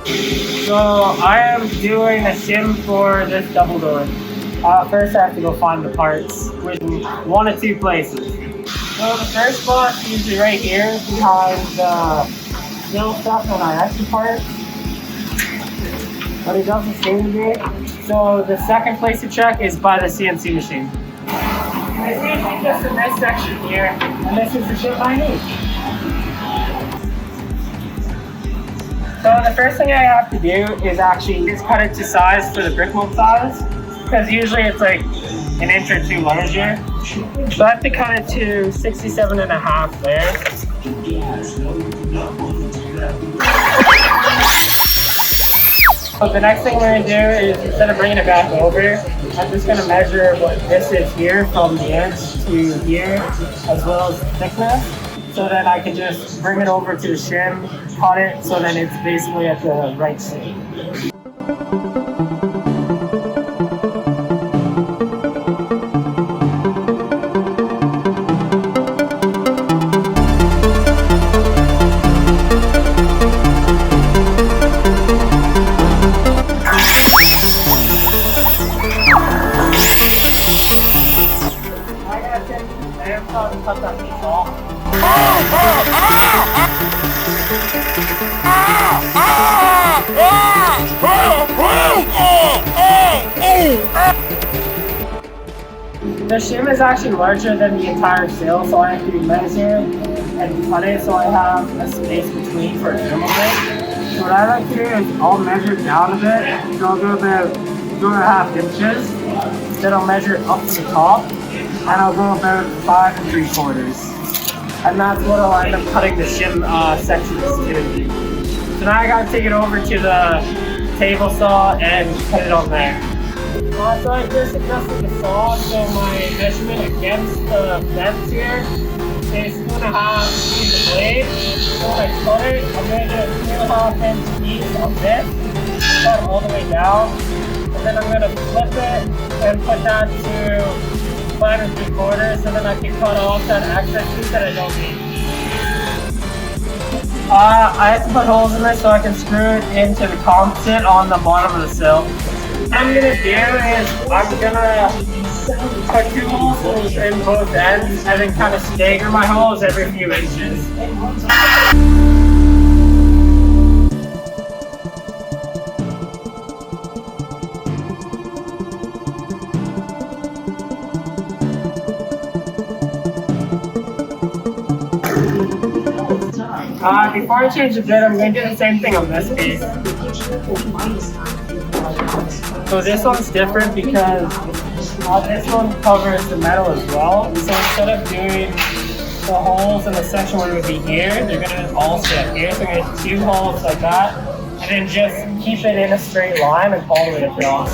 So I am doing a shim for this double door. First I have to go find the parts in one of two places. So the first spot is usually right here behind the sill stuff when I extra parts. But it doesn't seem to be. So the second place to check is by the CNC machine. It's usually just in this section here, and this is the ship I need. So the first thing I have to do is actually just cut it to size for the brick mold size, because usually it's like an inch or two larger. So I have to cut it to 67.5 there. So the next thing we're going to do is, instead of bringing it back over, I'm just going to measure what this is here from the edge to here, as well as the thickness, so that I can just bring it over to the shim, cut it, so that it's basically at the right shape. Cut that piece off. The shim is actually larger than the entire sail, so I have to measure and cut it so I have a space between for a trim of it. So what I like to do is I'll measure down a bit, so I'll go about 2.5 inches. Then I'll measure up to the top, and I'll go about 5 3/4. And that's what I'll end up cutting the shim sections to. So now I gotta take it over to the table saw and cut it on there. So I just adjusted the saw, so my measurement against the fence here is 2.5 feet of blade. So when I cut it, I'm going to do a 2.5 inch piece of this, cut it all the way down, and then I'm going to flip it and put that to 5 3/4, so then I can cut off that excess piece that I don't need. I have to put holes in this so I can screw it into the composite on the bottom of the sill. What I'm gonna do is I'm gonna put 2 holes in both ends and then kind of stagger my holes every few inches. Before I change the bit, I'm going to do the same thing on this piece. So this one's different because this one covers the metal as well. So instead of doing the holes in the section where it would be here, they're going to all sit here. So I'm going to do 2 holes like that, and then just keep it in a straight line and follow it across.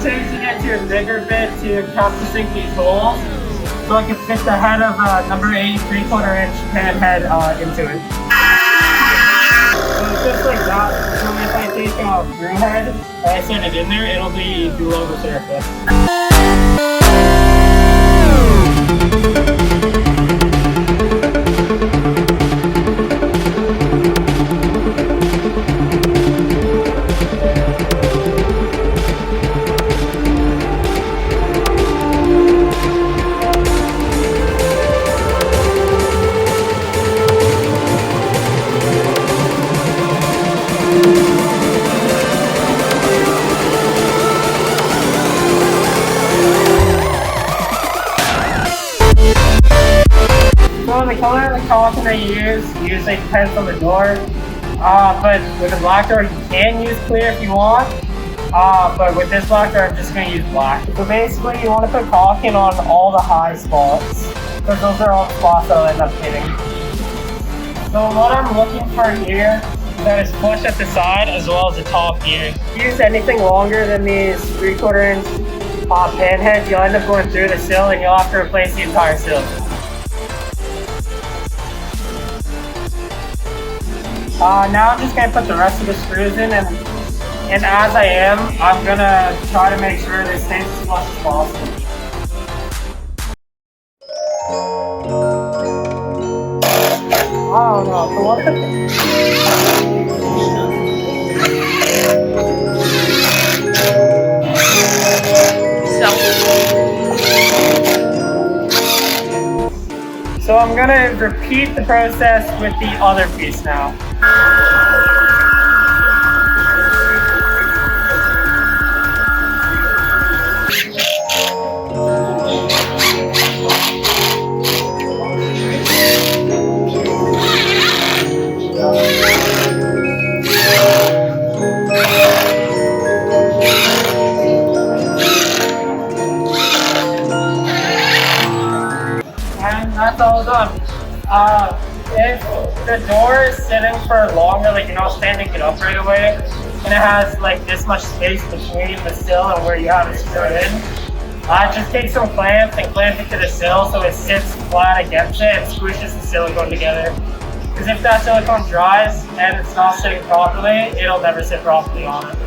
Changing it to a bigger bit to countersink these holes, so I can fit the head of number 8 3/4 inch pan head into it. So it's just like that. So if I take a screw head and I set it in there, it'll be below the surface. The color of the caulk that I use usually depends on the door, but with a black door you can use clear if you want, but with this black door I'm just going to use black. So basically you want to put caulk in on all the high spots, because those are all spots that I'll end up hitting. So what I'm looking for here is that it's flush at the side as well as the top here. If you use anything longer than these 3/4 inch pan heads, you'll end up going through the sill and you'll have to replace the entire sill. Now I'm just going to put the rest of the screws in, and And as I am, I'm gonna try to make sure this stays as flush as possible. Oh no, the one. So I'm gonna repeat the process with the other piece now. And that's all done. If the door is sitting for longer, like you're not standing it up right away, and it has like this much space between the sill and where you have it screwed in, just take some clamps and clamp it to the sill so it sits flat against it and squishes the silicone together. Because if that silicone dries and it's not sitting properly, it'll never sit properly on it.